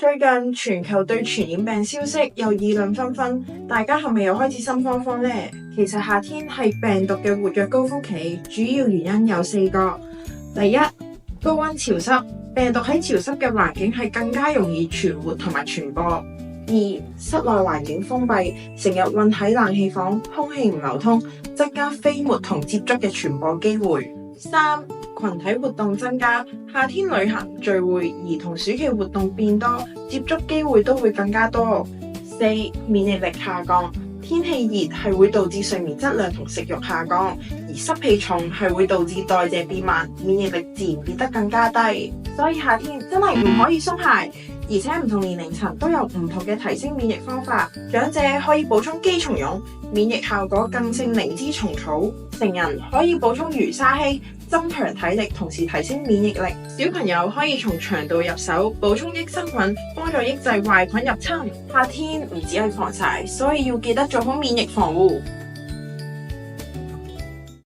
最近全球對傳染病消息又議論紛紛，大家係咪又開始心慌慌呢？其實夏天係病毒嘅活躍高峰期，主要原因有4個。第一，高溫潮濕，病毒喺潮濕嘅環境係更加容易存活同埋傳播。2，室內環境封閉，成日困喺冷氣房，空氣唔流通，增加飛沫同接觸嘅傳播機會。3，群體活動增加，夏天旅行、聚會、兒童暑期活動變多，接觸機會都會更加多。4，免疫力下降，天氣熱係會導致睡眠質量同食慾下降，而濕氣重係會導致代謝變慢，免疫力自然變得更加低。所以夏天真係唔可以鬆懈，而且唔同年齡層都有唔同嘅提升免疫方法。長者可以補充肌蟲蛹，免疫效果更勝靈芝蟲草；成人可以補充魚沙稀，增強體力，同時提升免疫力。小朋友可以從腸道入手，補充益生菌，幫助抑制壞菌入侵。夏天唔止係防曬，所以要記得做好免疫防護。